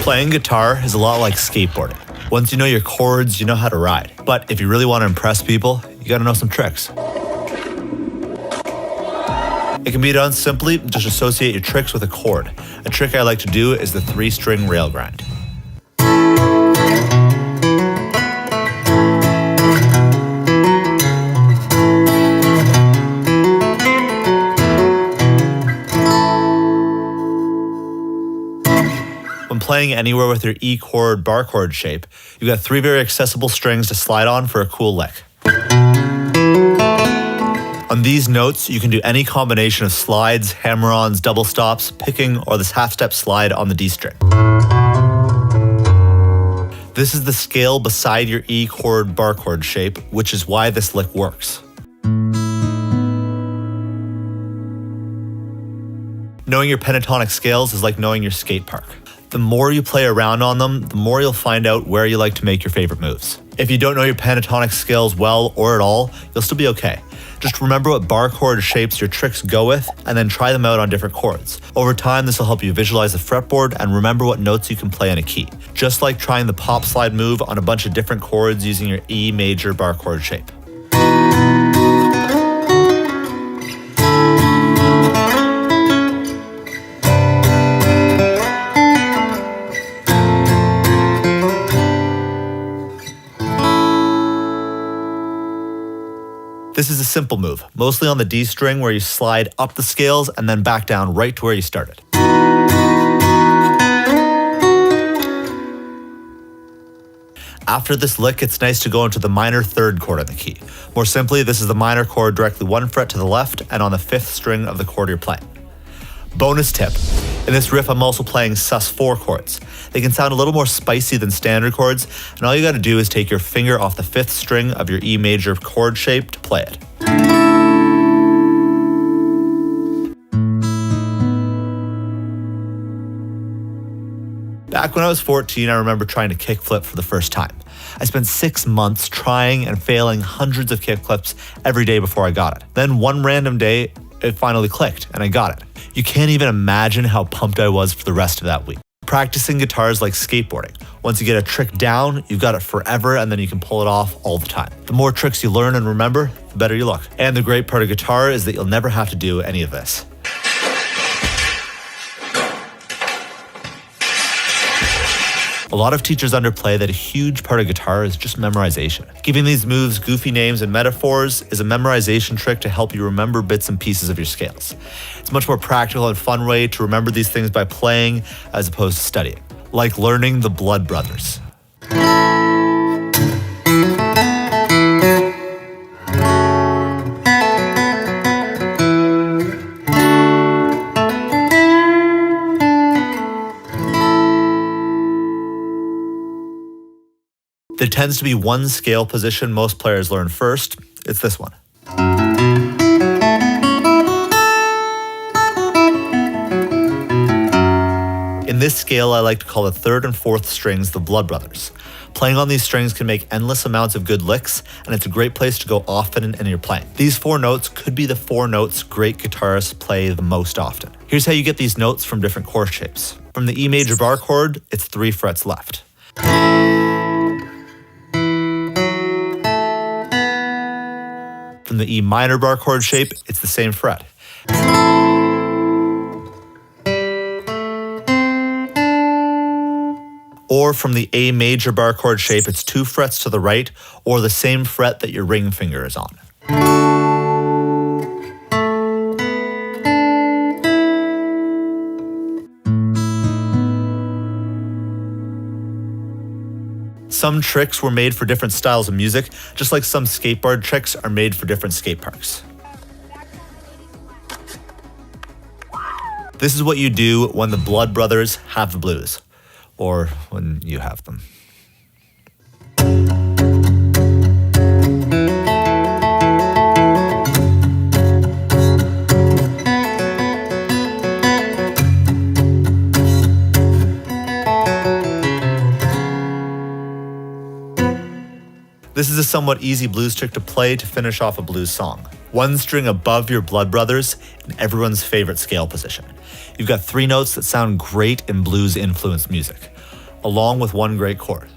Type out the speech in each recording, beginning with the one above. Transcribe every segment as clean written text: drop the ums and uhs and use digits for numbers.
Playing guitar is a lot like skateboarding. Once you know your chords, you know how to ride. But if you really want to impress people, you gotta know some tricks. It can be done simply, just associate your tricks with a chord. A trick I like to do is the 3-string rail grind. When playing anywhere with your E chord bar chord shape, you've got 3 very accessible strings to slide on for a cool lick. On these notes, you can do any combination of slides, hammer-ons, double stops, picking, or this half-step slide on the D string. This is the scale beside your E chord bar chord shape, which is why this lick works. Knowing your pentatonic scales is like knowing your skate park. The more you play around on them, the more you'll find out where you like to make your favorite moves. If you don't know your pentatonic scales well or at all, you'll still be okay. Just remember what bar chord shapes your tricks go with, and then try them out on different chords. Over time, this will help you visualize the fretboard and remember what notes you can play on a key. Just like trying the pop slide move on a bunch of different chords using your E major bar chord shape. This is a simple move, mostly on the D string where you slide up the scales and then back down right to where you started. After this lick, it's nice to go into the minor 3rd chord of the key. More simply, this is the minor chord directly 1 fret to the left and on the 5th string of the chord you're playing. Bonus tip, in this riff I'm also playing sus4 chords. They can sound a little more spicy than standard chords, and all you gotta do is take your finger off the 5th string of your E major chord shape to play it. Back when I was 14, I remember trying to kickflip for the first time. I spent 6 months trying and failing hundreds of kickflips every day before I got it. Then one random day, it finally clicked and I got it. You can't even imagine how pumped I was for the rest of that week. Practicing guitar is like skateboarding. Once you get a trick down, you've got it forever and then you can pull it off all the time. The more tricks you learn and remember, the better you look. And the great part of guitar is that you'll never have to do any of this. A lot of teachers underplay that a huge part of guitar is just memorization. Giving these moves goofy names and metaphors is a memorization trick to help you remember bits and pieces of your scales. It's a much more practical and fun way to remember these things by playing as opposed to studying. Like learning the Blood Brothers. There tends to be one scale position most players learn first. It's this one. In this scale, I like to call the 3rd and 4th strings the Blood Brothers. Playing on these strings can make endless amounts of good licks, and it's a great place to go often in your playing. These 4 notes could be the 4 notes great guitarists play the most often. Here's how you get these notes from different chord shapes. From the E major bar chord, it's 3 frets left. From the E minor bar chord shape, it's the same fret. Or from the A major bar chord shape, it's 2 frets to the right, or the same fret that your ring finger is on. Some tricks were made for different styles of music, just like some skateboard tricks are made for different skate parks. This is what you do when the Blood Brothers have the blues, or when you have them. This is a somewhat easy blues trick to play to finish off a blues song. 1 string above your Blood Brothers in everyone's favorite scale position. You've got 3 notes that sound great in blues-influenced music. along with one great chord.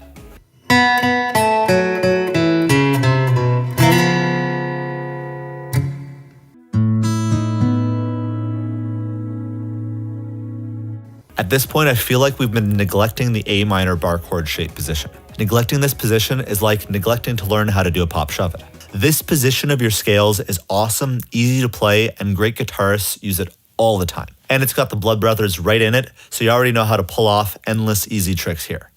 At this point, I feel like we've been neglecting the A minor bar chord shape position. Neglecting this position is like neglecting to learn how to do a pop shove it. This position of your scales is awesome, easy to play, and great guitarists use it all the time. And it's got the Blood Brothers right in it, so you already know how to pull off endless easy tricks here.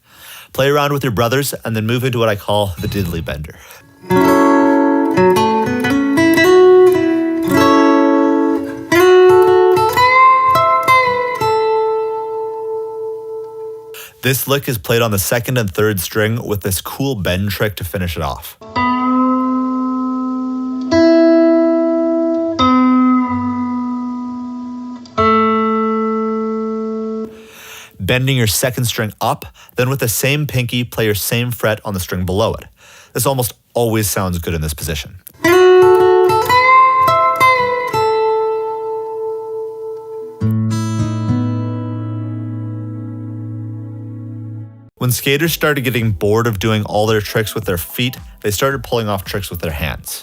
Play around with your brothers and then move into what I call the diddly bender. This lick is played on the second and third string with this cool bend trick to finish it off. Bending your second string up, then with the same pinky, play your same fret on the string below it. This almost always sounds good in this position. When skaters started getting bored of doing all their tricks with their feet, they started pulling off tricks with their hands.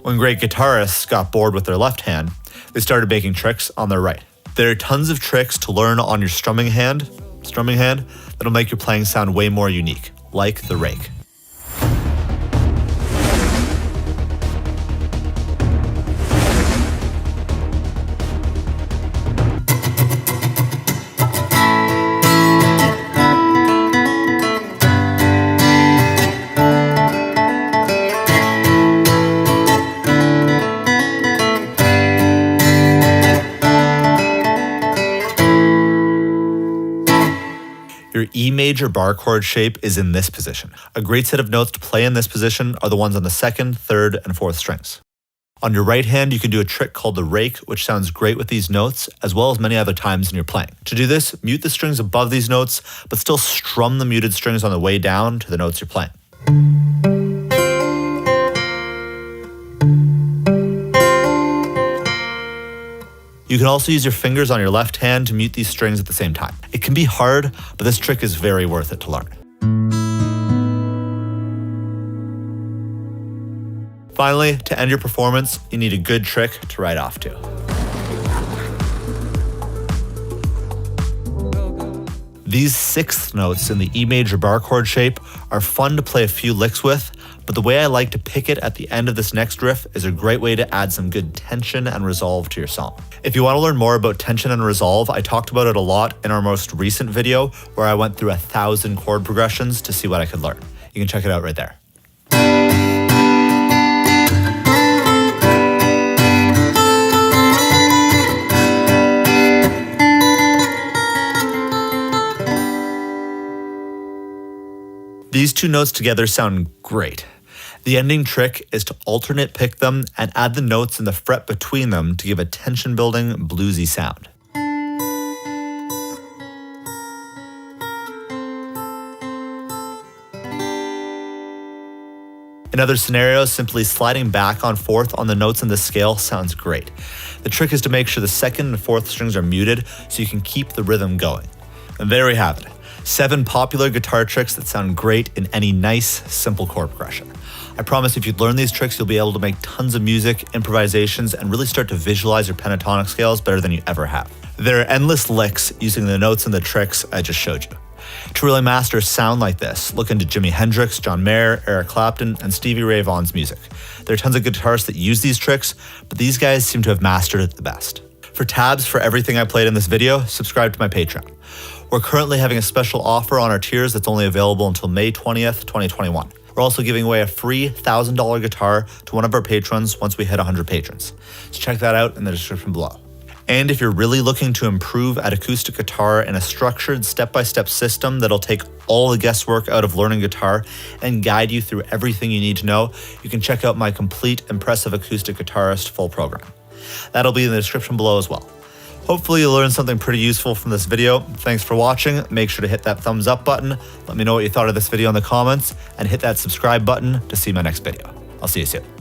When great guitarists got bored with their left hand, they started making tricks on their right. There are tons of tricks to learn on your strumming hand that'll make your playing sound way more unique, like the rake. Your E major bar chord shape is in this position. A great set of notes to play in this position are the ones on the second, third, and fourth strings. On your right hand, you can do a trick called the rake, which sounds great with these notes, as well as many other times in your playing. To do this, mute the strings above these notes, but still strum the muted strings on the way down to the notes you're playing. You can also use your fingers on your left hand to mute these strings at the same time. It can be hard, but this trick is very worth it to learn. Finally, to end your performance, you need a good trick to ride off to. These sixth notes in the E major bar chord shape are fun to play a few licks with, but the way I like to pick it at the end of this next riff is a great way to add some good tension and resolve to your song. If you want to learn more about tension and resolve, I talked about it a lot in our most recent video where I went through 1,000 chord progressions to see what I could learn. You can check it out right there. These two notes together sound great. The ending trick is to alternate pick them and add the notes in the fret between them to give a tension-building, bluesy sound. In other scenarios, simply sliding back and forth on the notes in the scale sounds great. The trick is to make sure the second and fourth strings are muted so you can keep the rhythm going. And there we have it. 7 popular guitar tricks that sound great in any nice, simple chord progression. I promise if you learn these tricks, you'll be able to make tons of music, improvisations, and really start to visualize your pentatonic scales better than you ever have. There are endless licks using the notes and the tricks I just showed you. To really master a sound like this, look into Jimi Hendrix, John Mayer, Eric Clapton, and Stevie Ray Vaughan's music. There are tons of guitarists that use these tricks, but these guys seem to have mastered it the best. For tabs for everything I played in this video, subscribe to my Patreon. We're currently having a special offer on our tiers that's only available until May 20th, 2021. We're also giving away a free $1,000 guitar to one of our patrons once we hit 100 patrons. So check that out in the description below. And if you're really looking to improve at acoustic guitar in a structured step-by-step system that'll take all the guesswork out of learning guitar and guide you through everything you need to know, you can check out my complete Impressive Acoustic Guitarist full program. That'll be in the description below as well. Hopefully you learned something pretty useful from this video. Thanks for watching. Make sure to hit that thumbs up button. Let me know what you thought of this video in the comments and hit that subscribe button to see my next video. I'll see you soon.